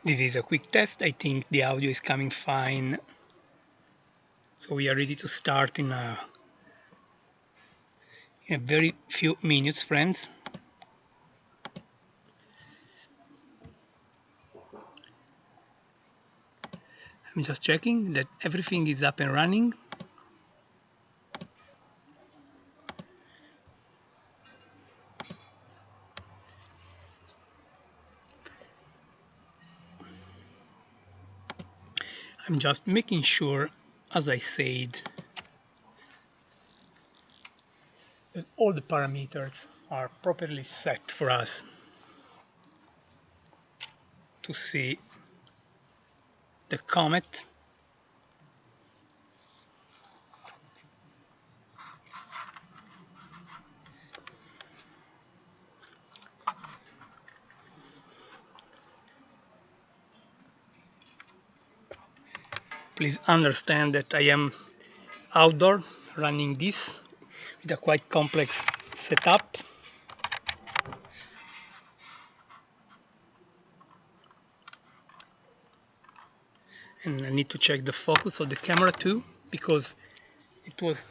This is a quick test. I think the audio is coming fine. So we are ready to start in a very few minutes, friends. I'm just checking that everything is up and running. I'm just making sure, as I said, that all the parameters are properly set for us to see the comet. Please understand that I am outdoor running this with a quite complex setup. And I need to check the focus of the camera too, because it was...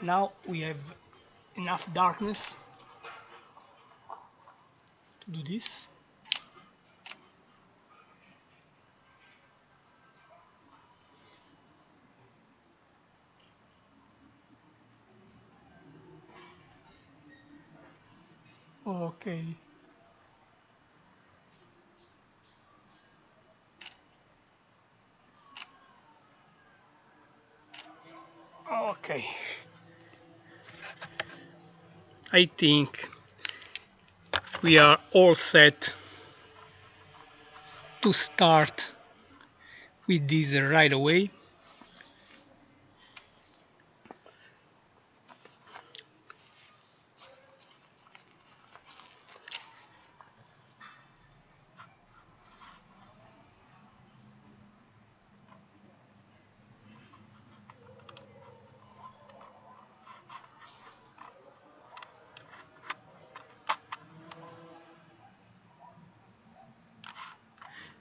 Now we have enough darkness to do this. Okay. Okay. I think we are all set to start with this right away.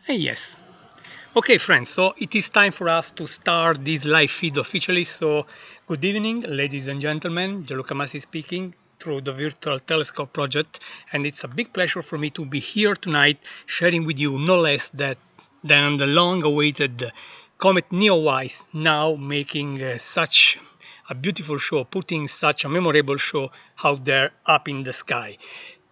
Yes. Okay, friends, so it is time for us to start this live feed officially. So, good evening, ladies and gentlemen. Gianluca Massi speaking through the Virtual Telescope project, and it's a big pleasure for me to be here tonight sharing with you no less than the long-awaited Comet NEOWISE, now making such a beautiful show, putting such a memorable show out there up in the sky.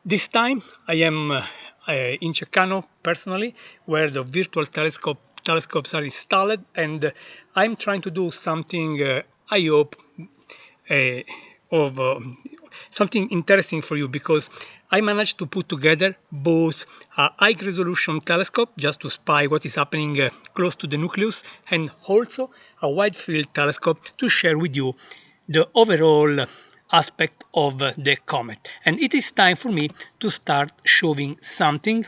This time I am in Ceccano personally, where the virtual telescopes are installed, and I'm trying to do something I hope uh, of something interesting for you, because I managed to put together both a high resolution telescope just to spy what is happening close to the nucleus, and also a wide field telescope to share with you the overall aspect of the comet. And it is time for me to start showing something.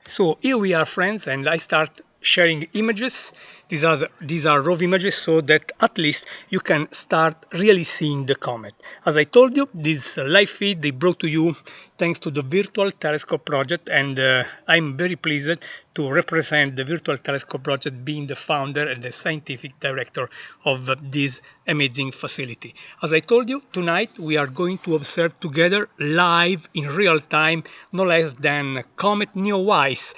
So here we are, friends, and I start sharing images. These are raw images, so that at least you can start really seeing the comet. As I told you, this live feed they brought to you thanks to the Virtual Telescope project, and I'm very pleased to represent the Virtual Telescope project, being the founder and the scientific director of this amazing facility. As I told you, tonight we are going to observe together live in real time no less than Comet NEOWISE,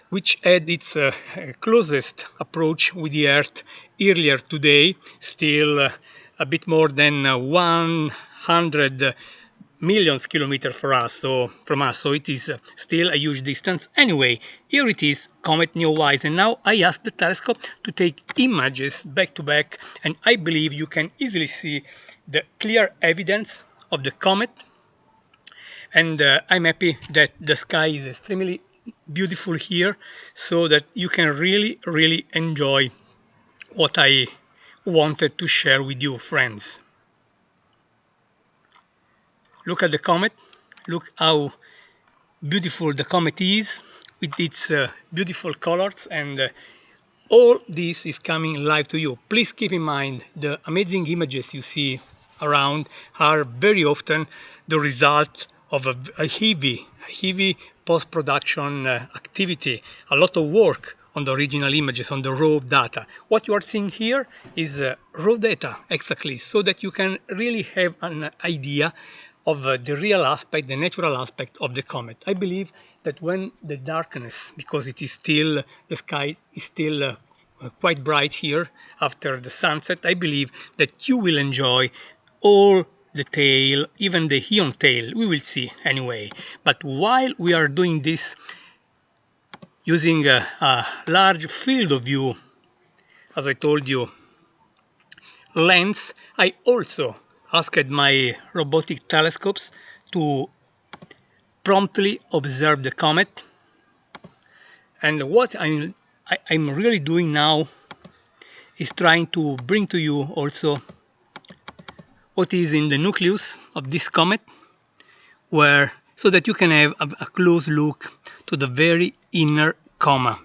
which had its closest approach with the Earth earlier today, still a bit more than 100 millions kilometers for us, from us, so it is still a huge distance. Anyway, here it is, Comet NEOWISE, and now I asked the telescope to take images back to back, and I believe you can easily see the clear evidence of the comet. And I'm happy that the sky is extremely beautiful here, so that you can really enjoy what I wanted to share with you, friends. Look at the comet. Look how beautiful the comet is with its beautiful colors, and all this is coming live to you. Please keep in mind the amazing images you see around are very often the result of a heavy post-production activity, a lot of work on the original images, on the raw data. What you are seeing here is raw data, exactly, so that you can really have an idea of the real aspect, the natural aspect of the comet. I believe that when the darkness, because it is still, the sky is still quite bright here after the sunset, I believe that you will enjoy all the tail, even the ion tail, we will see anyway. But while we are doing this using a large field of view, as I told you, lens, I also asked my robotic telescopes to promptly observe the comet. And what I'm really doing now is trying to bring to you also what is in the nucleus of this comet, where so that you can have a close look to the very inner coma.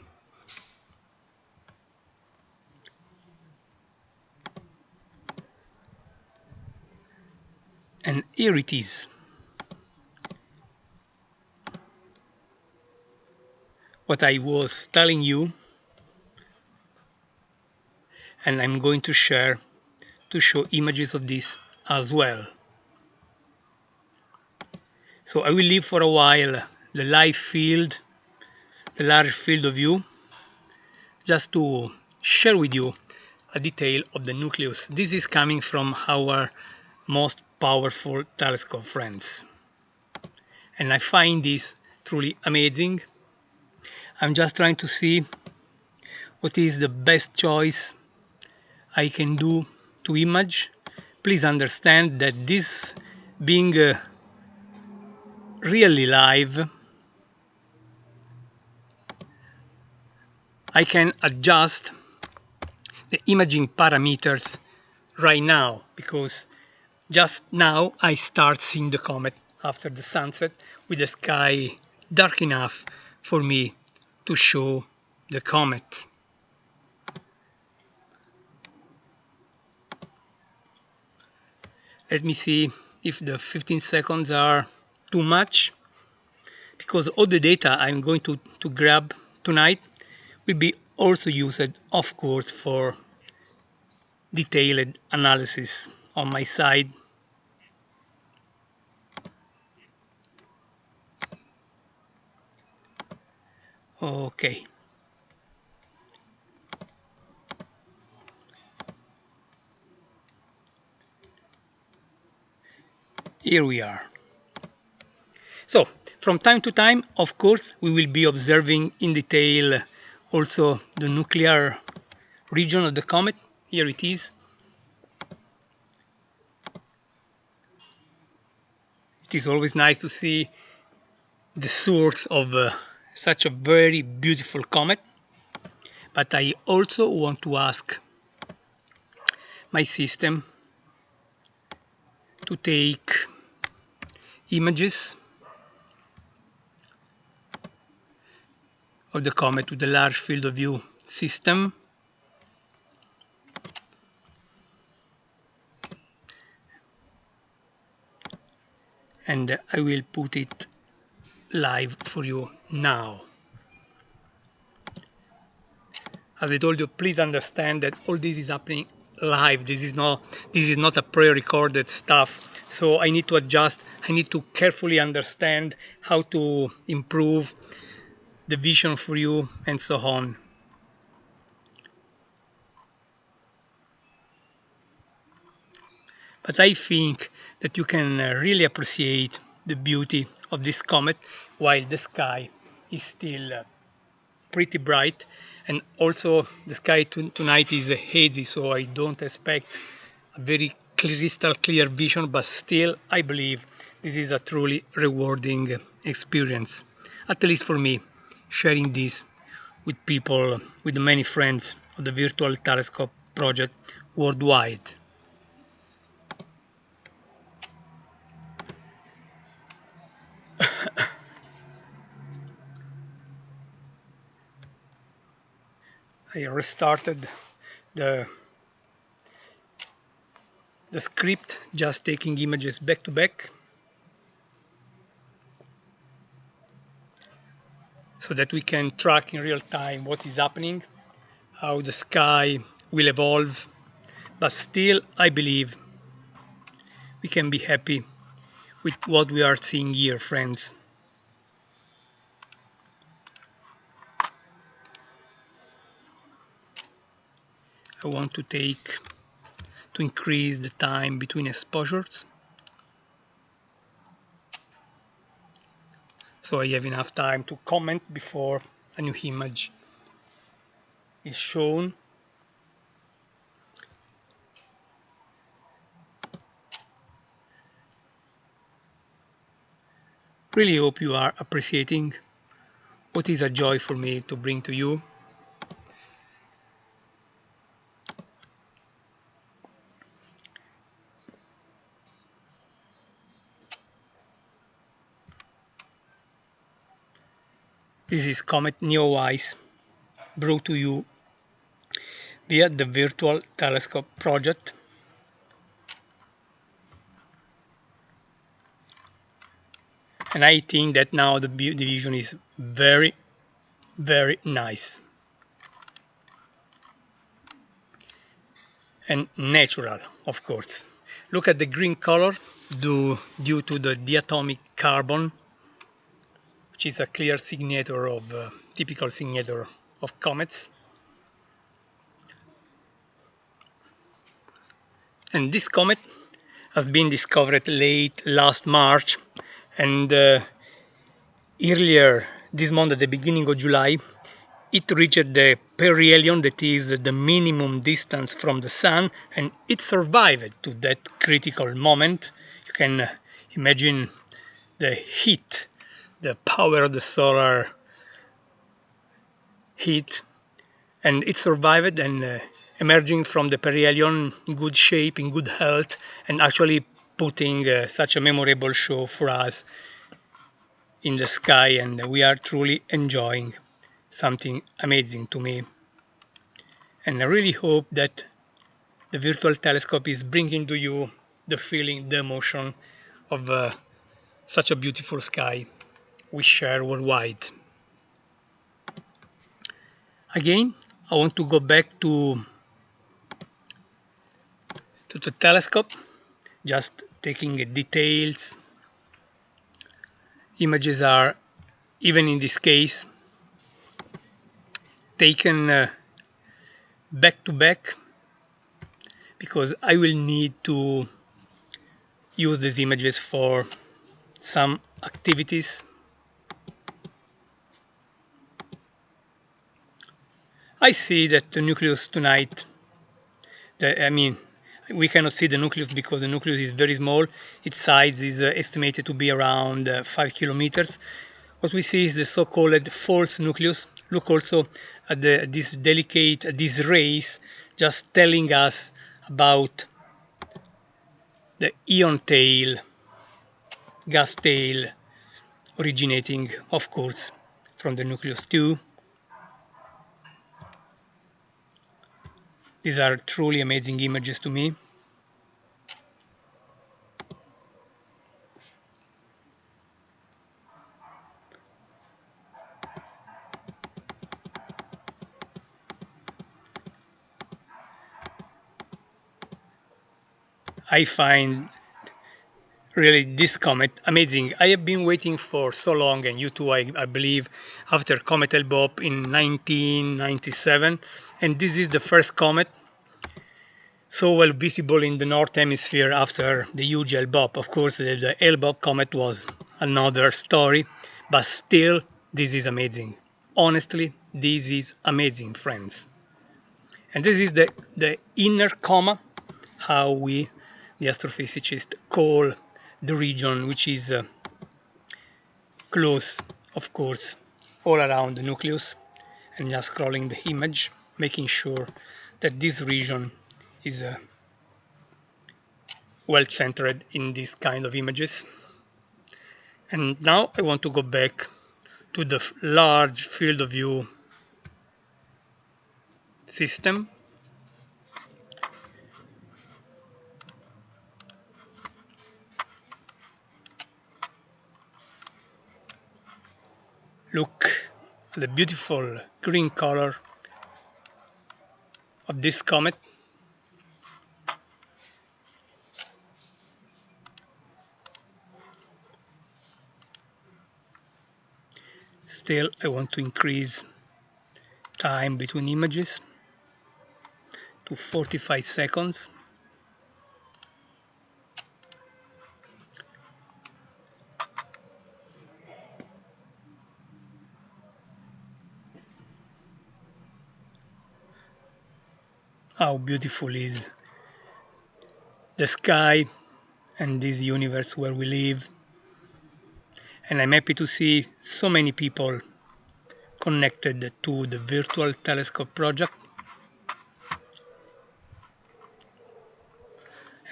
And here it is. What I was telling you, and I'm going to share to show images of this as well. So I will leave for a while the live field, the large field of view, just to share with you a detail of the nucleus. This is coming from our most powerful telescope friends. And I find this truly amazing. I'm just trying to see what is the best choice I can do to image. Please understand that this being really live, I can adjust the imaging parameters right now, because just now I start seeing the comet after the sunset with the sky dark enough for me to show the comet. Let me see if the 15 seconds are too much, because all the data I'm going to grab tonight will be also used, of course, for detailed analysis on my side. Okay. Here we are. So, from time to time, of course, we will be observing in detail also the nuclear region of the comet. Here it is. It is always nice to see the source of such a very beautiful comet. But I also want to ask my system to take images of the comet with the large field of view system. And I will put it live for you now. As I told you, please understand that all this is happening live. This is not a pre-recorded stuff. So I need to adjust. I need to carefully understand how to improve the vision for you and so on. But I think that you can really appreciate the beauty of this comet while the sky is still pretty bright, and also the sky tonight is hazy, so I don't expect a very crystal clear vision, but still I believe this is a truly rewarding experience, at least for me, sharing this with people, with many friends of the Virtual Telescope project worldwide. I restarted the the script, just taking images back to back, so that we can track in real time what is happening, how the sky will evolve. But still, I believe we can be happy with what we are seeing here, friends. I want to increase the time between exposures, so I have enough time to comment before a new image is shown. Really hope you are appreciating what is a joy for me to bring to you. This is Comet NEOWISE, brought to you via the Virtual Telescope project. And I think that now the vision is very, very nice and natural, of course. Look at the green color due to the diatomic carbon, which is a clear signature of typical signature of comets. And this comet has been discovered late last March, and earlier this month, at the beginning of July, it reached the perihelion, that is the minimum distance from the Sun, and it survived to that critical moment. You can imagine the heat, the power of the solar heat, and it survived and emerging from the perihelion in good shape, in good health, and actually putting such a memorable show for us in the sky, and we are truly enjoying something amazing to me. And I really hope that the virtual telescope is bringing to you the feeling, the emotion of such a beautiful sky we share worldwide. Again, I want to go back to the telescope, just taking details. Images are, even in this case, taken back to back, because I will need to use these images for some activities. I see that the nucleus tonight, we cannot see the nucleus because the nucleus is very small. Its size is estimated to be around 5 kilometers. What we see is the so-called false nucleus. Look also at this delicate, these rays, just telling us about the ion tail, gas tail, originating, of course, from the nucleus too. These are truly amazing images to me. I find really this comet amazing. I have been waiting for so long, and you too, I believe, after Comet L-Bop in 1997, and this is the first comet so well visible in the North Hemisphere after the huge L-Bop. Of course, the L-Bop comet was another story, but still, this is amazing. Honestly, this is amazing, friends. And this is the inner coma, how we, the astrophysicists, call the region which is close, of course, all around the nucleus. And just scrolling the image, making sure that this region is well centered in this kind of images. And now I want to go back to the large field of view system. Look at the beautiful green color of this comet. Still, I want to increase time between images to 45 seconds. How beautiful is the sky and this universe where we live. And I'm happy to see so many people connected to the virtual telescope project.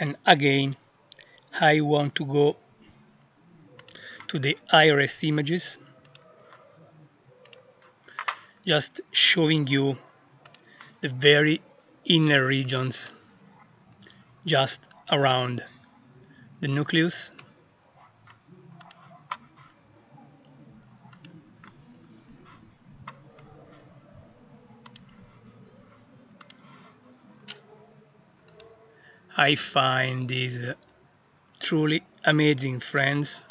And again, I want to go to the high-res images, just showing you the very inner regions just around the nucleus. I find these truly amazing, friends.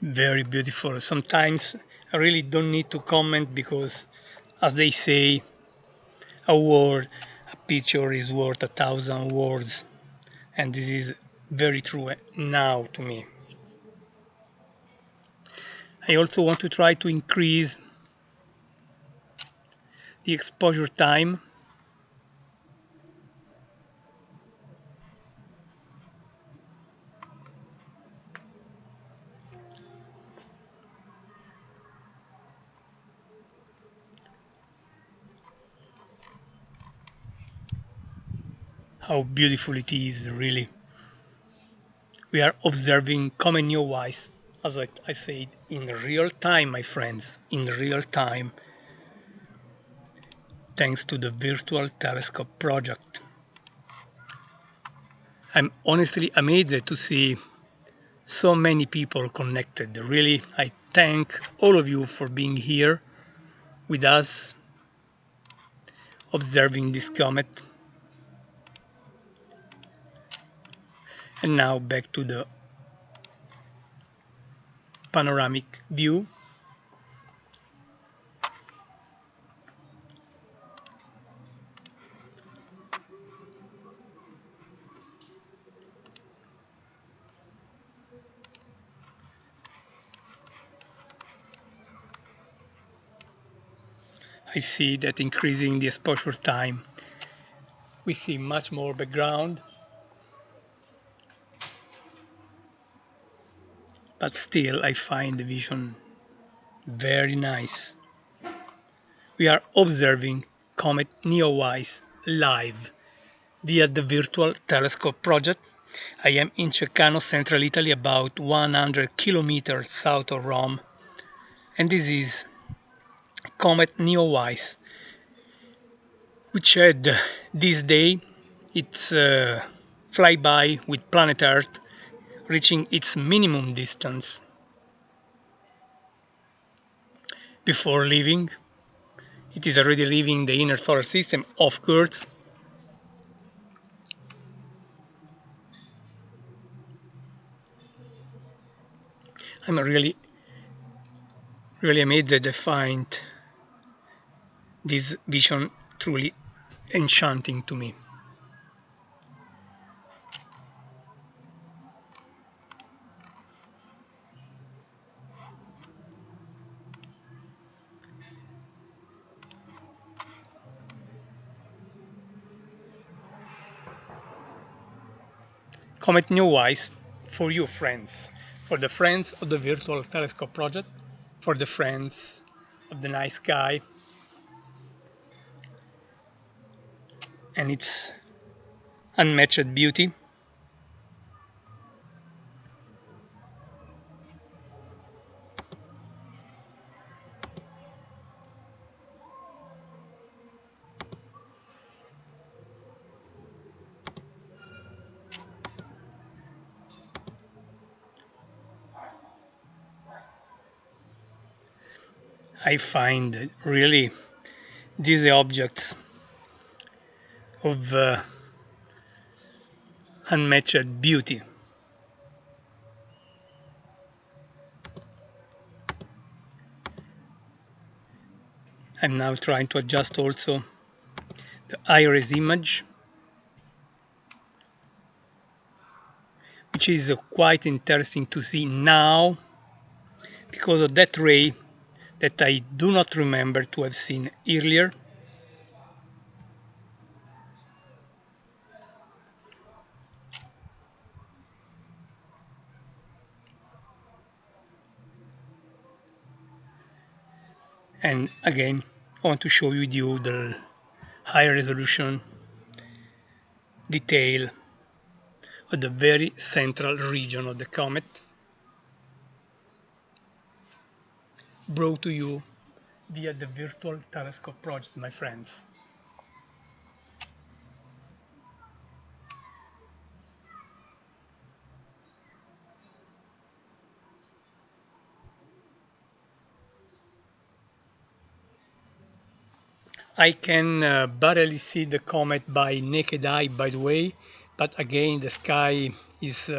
Very beautiful. Sometimes I really don't need to comment because, as they say, a picture is worth 1,000 words, and this is very true now to me. I also want to try to increase the exposure time. How beautiful it is, really. We are observing Comet NEOWISE, as I said, in real time, my friends, in real time, thanks to the Virtual Telescope project. I'm honestly amazed to see so many people connected. Really, I thank all of you for being here with us, observing this comet. And now back to the panoramic view. I see that increasing the exposure time, we see much more background, but still I find the vision very nice. We are observing Comet NEOWISE live via the Virtual Telescope project. I am in Ceccano, central Italy, about 100 kilometers south of Rome, and this is Comet NEOWISE, which had this day its flyby with planet Earth, reaching its minimum distance. Before leaving, it is already leaving the inner solar system, of course. I'm really amazed that I find this vision truly enchanting to me. Comet NEOWISE for you, friends, for the friends of the Virtual Telescope project, for the friends of the night sky and its unmatched beauty. I find really these objects of unmatched beauty. I'm now trying to adjust also the iris image, which is quite interesting to see now because of that ray that I do not remember to have seen earlier. And again, I want to show you the high resolution detail of the very central region of the comet, brought to you via the Virtual Telescope project, my friends. I can barely see the comet by naked eye, by the way, but again, the sky is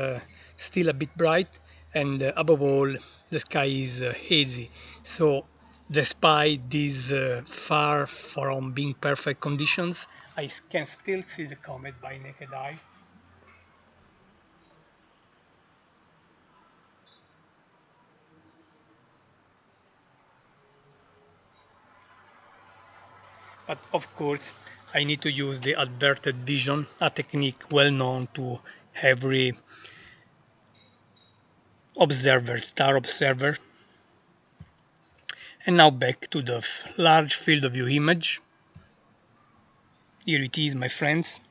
still a bit bright, and above all, the sky is hazy. So, despite these far from being perfect conditions, I can still see the comet by naked eye. But of course, I need to use the adverted vision, a technique well known to every observer, star observer. And now back to the large field of view image. Here it is, my friends.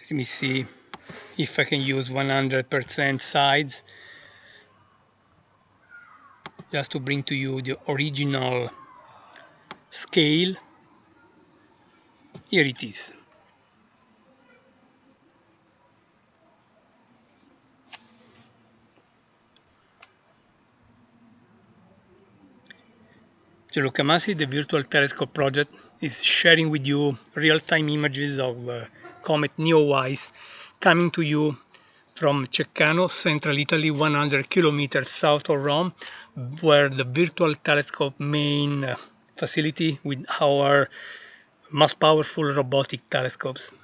Let me see if I can use 100% sides just to bring to you the original scale. Here it is. Geolocamasi, the virtual telescope project, is sharing with you real-time images of Comet NEOWISE coming to you from Ceccano, central Italy, 100 kilometers south of Rome, where the virtual telescope main facility with our most powerful robotic telescopes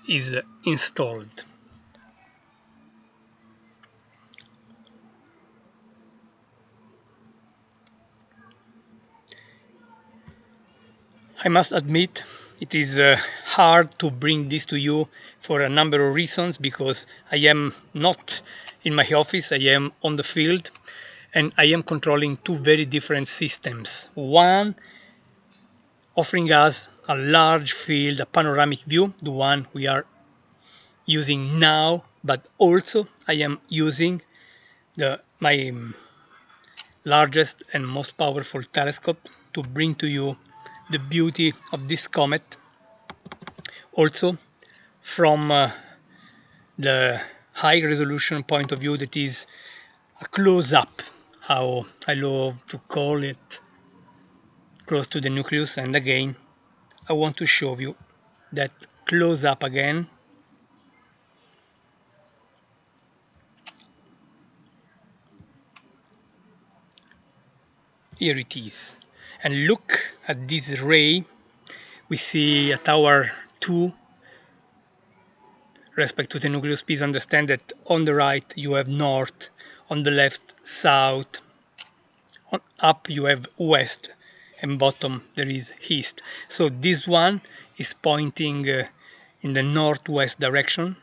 is installed. I must admit it is hard to bring this to you for a number of reasons because I am not in my office, I am on the field and I am controlling two very different systems. One offering us a large field, a panoramic view, the one we are using now, but also I am using my largest and most powerful telescope to bring to you the beauty of this comet. Also, from the high resolution point of view, that is a close up, how I love to call it, close to the nucleus. And again, I want to show you that close up again. Here it is. And look at this ray we see at hour 2 respect to the nucleus. Please understand that on the right you have north, on the left south, on up you have west, and bottom there is east. So this one is pointing in the northwest direction,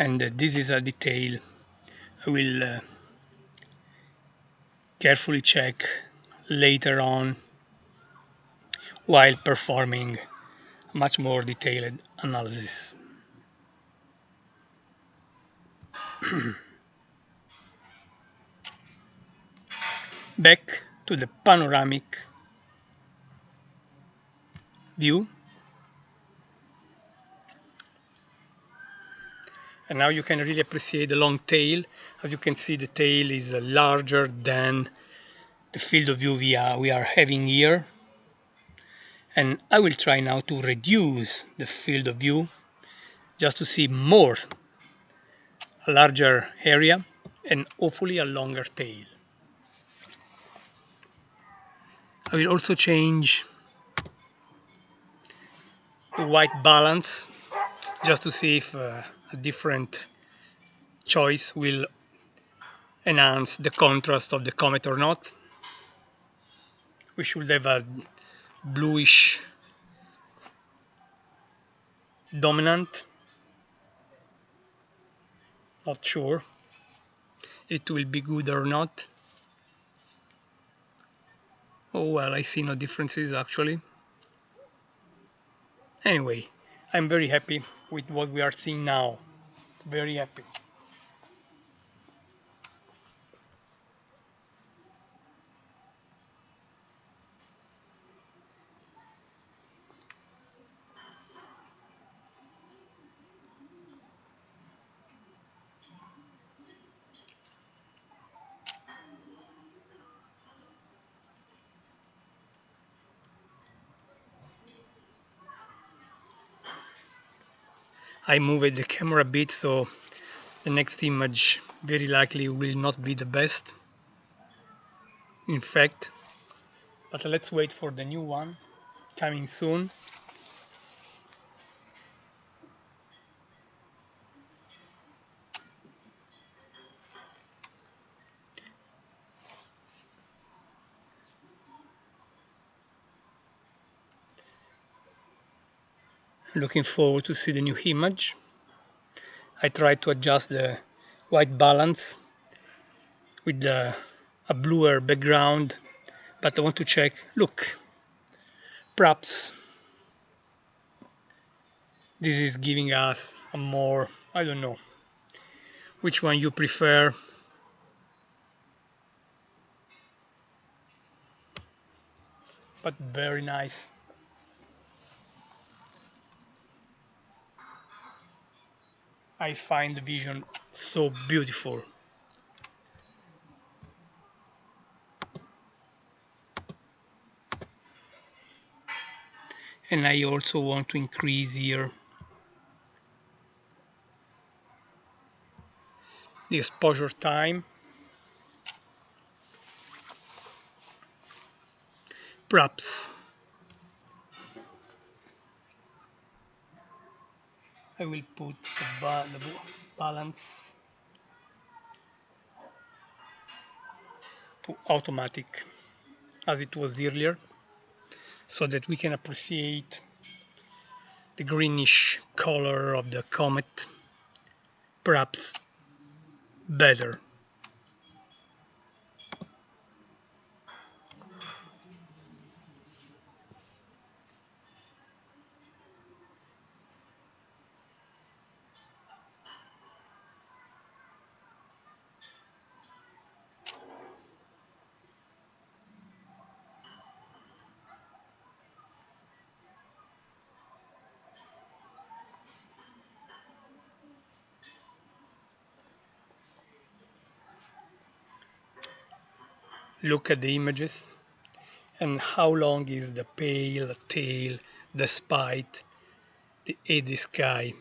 and this is a detail I will carefully check later on while performing much more detailed analysis. Back to the panoramic view. And now you can really appreciate the long tail. As you can see, the tail is larger than the field of view we are having here. And I will try now to reduce the field of view just to see more, a larger area and hopefully a longer tail. I will also change the white balance just to see if a different choice will enhance the contrast of the comet or not. We should have a bluish dominant. Not sure it will be good or not. Oh well, I see no differences actually. Anyway, I'm very happy with what we are seeing now. Very happy. I moved the camera a bit, so the next image very likely will not be the best. In fact, but let's wait for the new one coming soon. Looking forward to see the new image. I tried to adjust the white balance with a bluer background, but I want to check. Look, perhaps this is giving us a more, I don't know which one you prefer. But very nice. I find the vision so beautiful. And I also want to increase here the exposure time. Perhaps I will put the balance to automatic as it was earlier, so that we can appreciate the greenish color of the comet perhaps better. Look at the images and how long is the pale tail despite the hazy sky.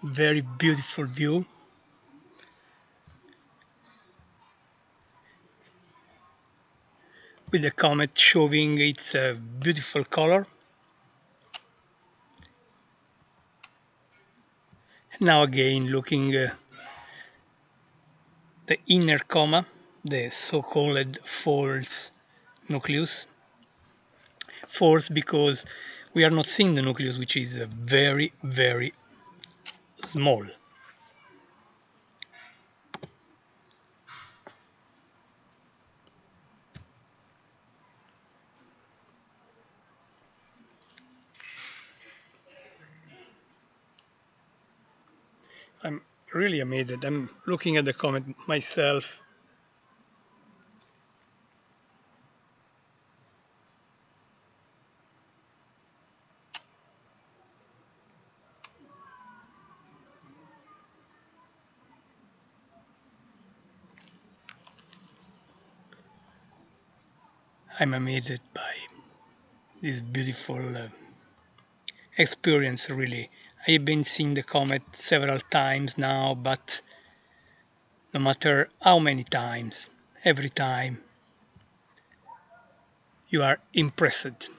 Very beautiful view with the comet showing its beautiful color. Now again looking the inner coma, the so-called false nucleus. False because we are not seeing the nucleus, which is very, very small. I'm really amazed. I'm looking at the comet myself. I'm amazed by this beautiful experience, really. I've been seeing the comet several times now, but no matter how many times, every time you are impressed.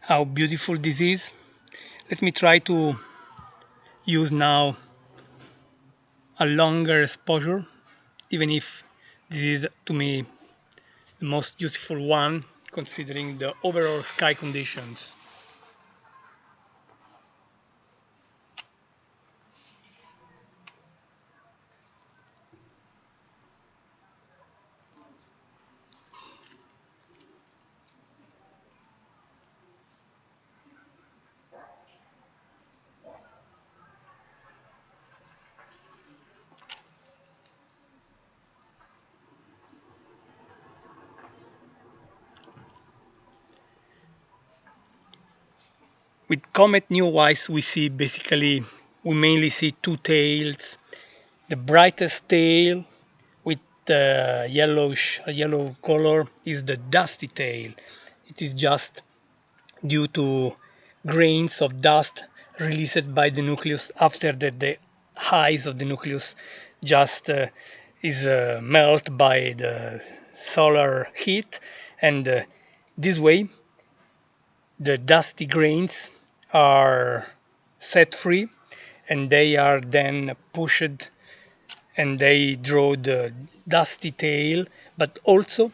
How beautiful this is. Let me try to use now a longer exposure, even if this is to me the most useful one considering the overall sky conditions. With Comet NEOWISE we mainly see two tails. The brightest tail with the yellow color is the dusty tail. It is just due to grains of dust released by the nucleus after the eyes of the nucleus just is melt by the solar heat, and this way the dusty grains are set free and they are then pushed and they draw the dusty tail, but also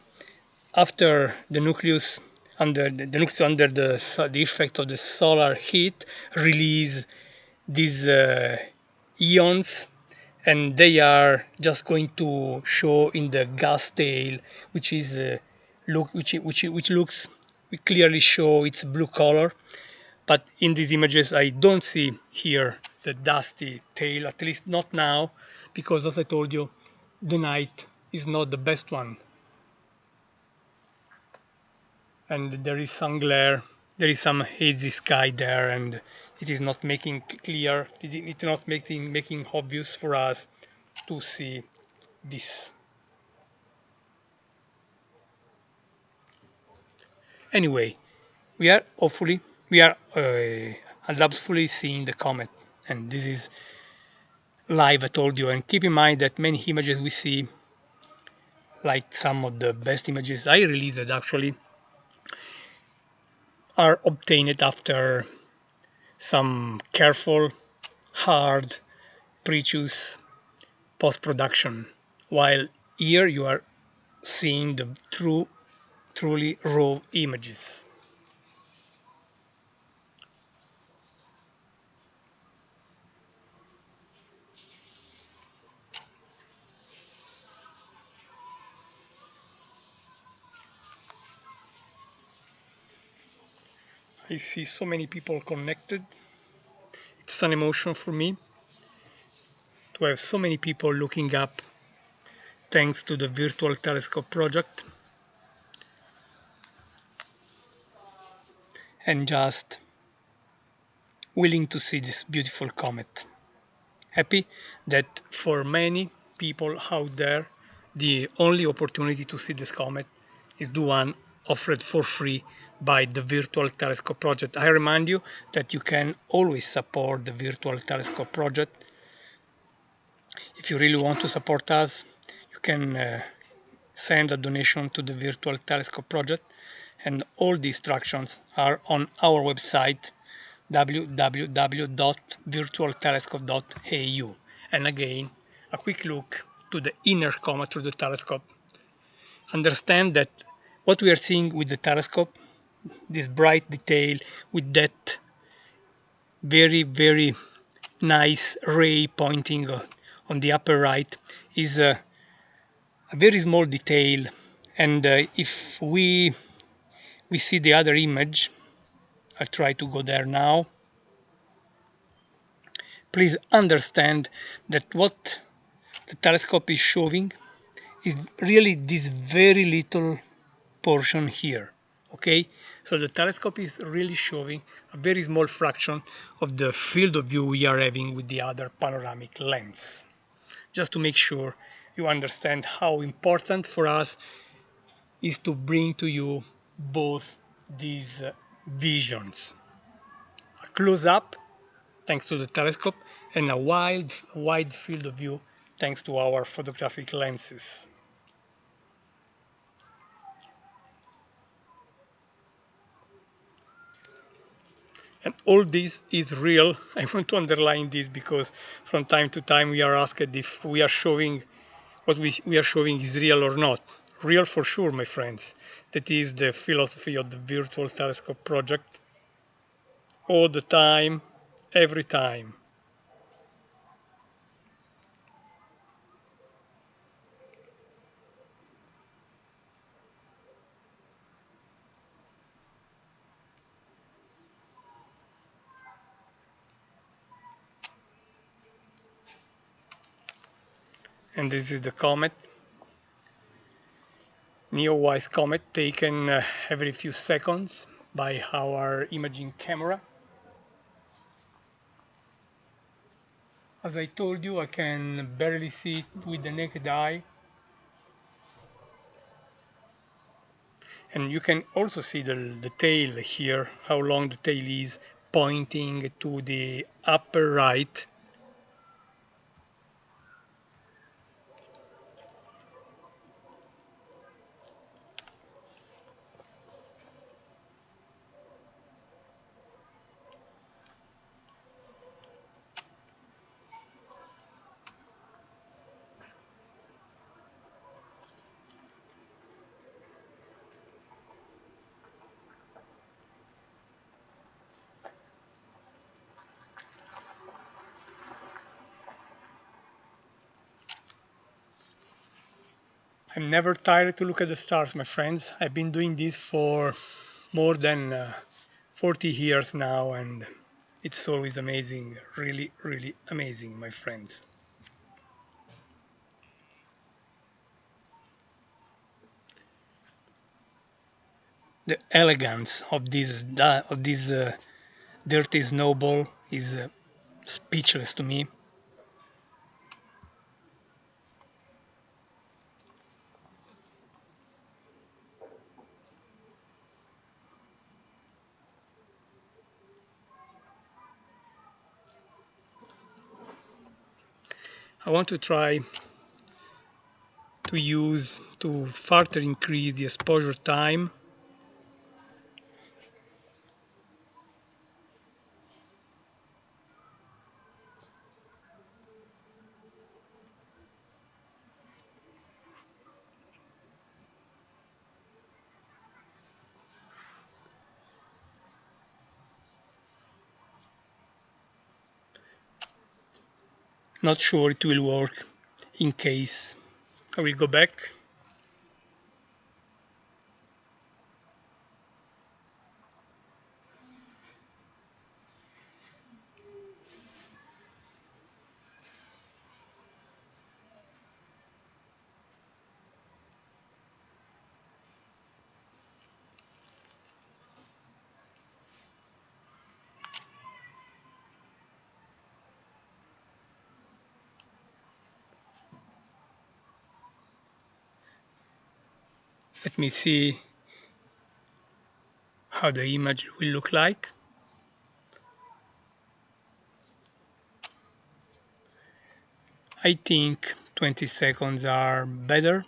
after the nucleus under the effect of the solar heat release these ions, and they are just going to show in the gas tail, which is which looks, we clearly show its blue color. But in these images I don't see here the dusty tail, at least not now, because as I told you, the night is not the best one and there is some glare, there is some hazy sky there, and it is not making clear, it's not making obvious for us to see this. Anyway, we are undoubtedly seeing the comet, and this is live, I told you. And keep in mind that many images we see, like some of the best images I released actually, are obtained after some careful, hard, precious post-production, while here you are seeing the truly raw images. I see so many people connected. It's an emotion for me to have so many people looking up thanks to the Virtual Telescope project and just willing to see this beautiful comet. Happy that for many people out there, the only opportunity to see this comet is the one offered for free by the Virtual Telescope project. I remind you that you can always support the Virtual Telescope project. If you really want to support us, you can send a donation to the Virtual Telescope project, and all the instructions are on our website www.virtualtelescope.eu. And again, a quick look to the inner comet through the telescope. Understand that what we are seeing with the telescope, this bright detail with that very nice ray pointing on the upper right, is a very small detail. And if we see the other image, I'll try to go there now. Please understand that what the telescope is showing is really this very little portion here. Okay, so the telescope is really showing a very small fraction of the field of view we are having with the other panoramic lens. Just to make sure you understand how important for us is to bring to you both these visions. A close up thanks to the telescope and a wide field of view thanks to our photographic lenses. And all this is real. I want to underline this because from time to time we are asked if we are showing what we are showing is real or not. Real for sure, my friends. That is the philosophy of the Virtual Telescope project. All the time, every time. And this is the comet, NEOWISE comet, taken every few seconds by our imaging camera. As I told you, I can barely see it with the naked eye. And you can also see the tail here, how long the tail is, pointing to the upper right. I'm never tired to look at the stars, my friends. I've been doing this for more than 40 years now, and it's always amazing, really amazing, my friends. The elegance of this dirty snowball is speechless to me. I want to try to further increase the exposure time. Not sure it will work in case. I will go back. Let me see how the image will look like. I think 20 seconds are better.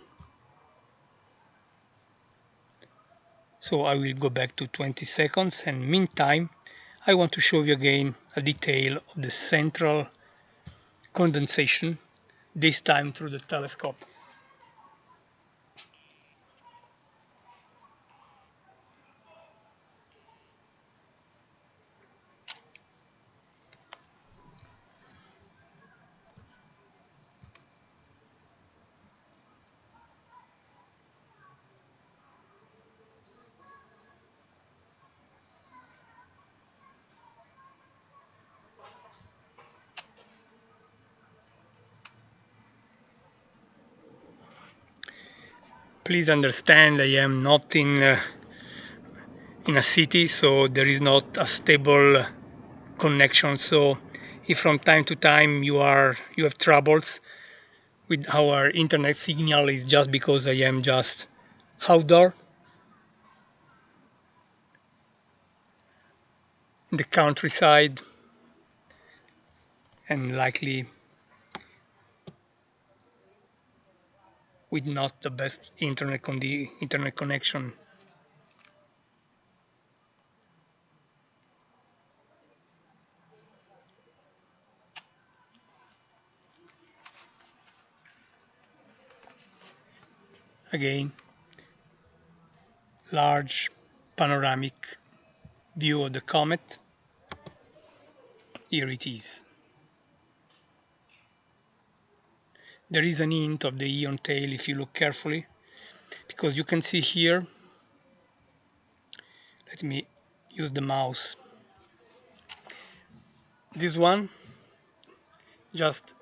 So I will go back to 20 seconds, and meantime I want to show you again a detail of the central condensation, this time through the telescope. Please understand, I am not in a city, so there is not a stable connection. So if from time to time you have troubles with our internet signal, is just because I am just outdoor in the countryside and likely with not the best internet connection. Again, large panoramic view of the comet. Here it is. There is an hint of the ion tail if you look carefully, because you can see here, let me use the mouse. This one just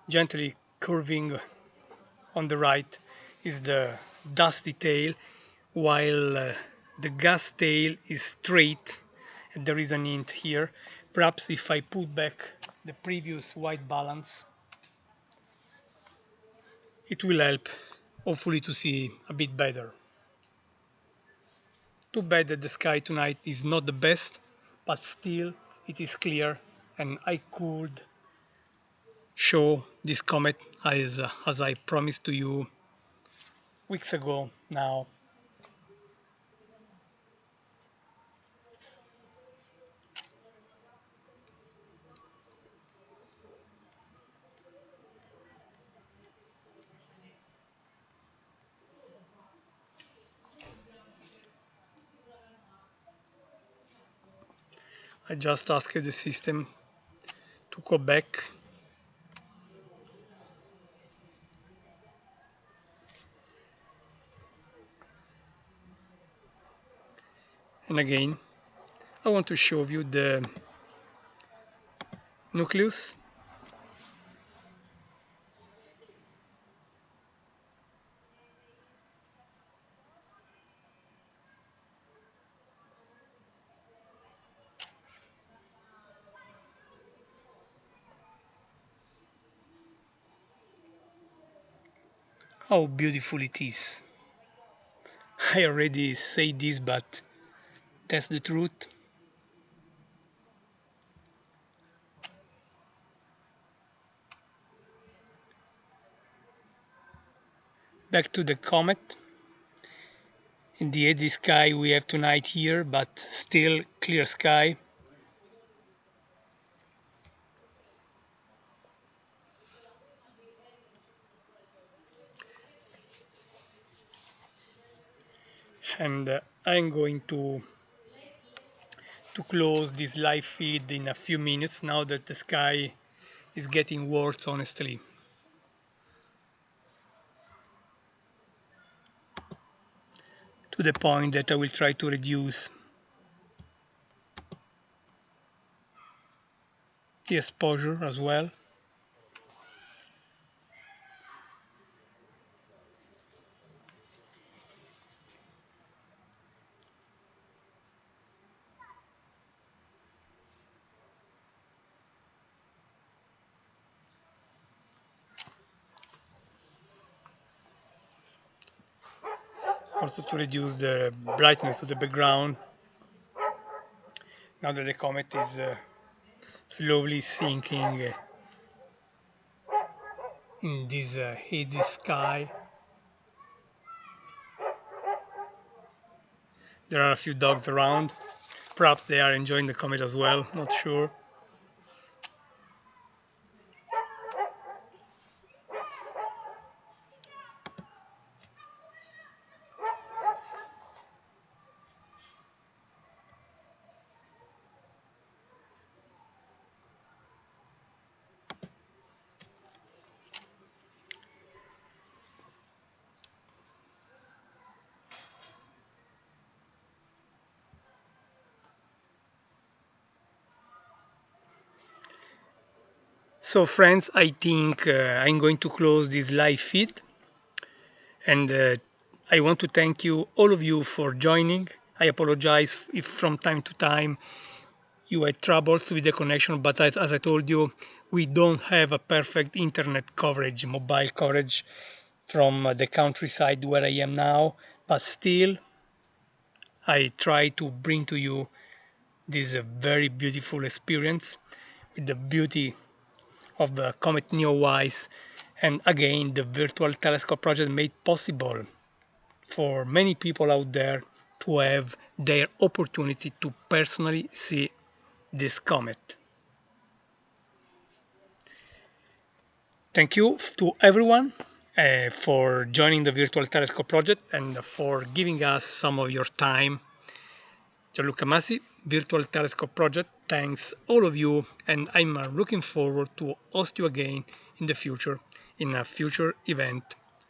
gently curving on the right is the dusty tail, while the gas tail is straight, and there is an hint here. Perhaps if I put back the previous white balance, it will help, hopefully, to see a bit better. Too bad that the sky tonight is not the best, but still it is clear, and I could show this comet as I promised to you weeks ago now. I just asked the system to go back, and again I want to show you the nucleus. How beautiful it is. I already say this, but that's the truth. Back to the comet. In the hazy sky we have tonight here, but still clear sky. And I'm going to close this live feed in a few minutes now that the sky is getting worse, honestly. To the point that I will try to reduce the exposure as well. also to reduce the brightness of the background. Now that the comet is slowly sinking in this hazy sky. There are a few dogs around. Perhaps they are enjoying the comet as well, not sure. So friends, I think I'm going to close this live feed, and I want to thank you, all of you, for joining. I apologize if from time to time you had troubles with the connection, but as I told you, we don't have a perfect internet coverage, mobile coverage from the countryside where I am now, but still I try to bring to you this very beautiful experience with the beauty of the Comet NEOWISE, and again the virtual telescope project made possible for many people out there to have their opportunity to personally see this comet. Thank you to everyone for joining the virtual telescope project and for giving us some of your time. Gianluca Masi, Virtual Telescope Project, thanks all of you, and I'm looking forward to host you again in the future in a future event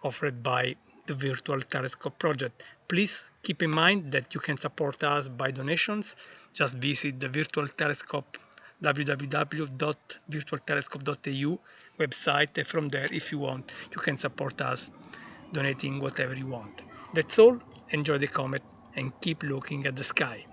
offered by the Virtual Telescope Project. Please keep in mind that you can support us by donations. Just visit the Virtual Telescope www.virtualtelescope.eu website, and from there, if you want, you can support us donating whatever you want. That's all. Enjoy the comet and keep looking at the sky.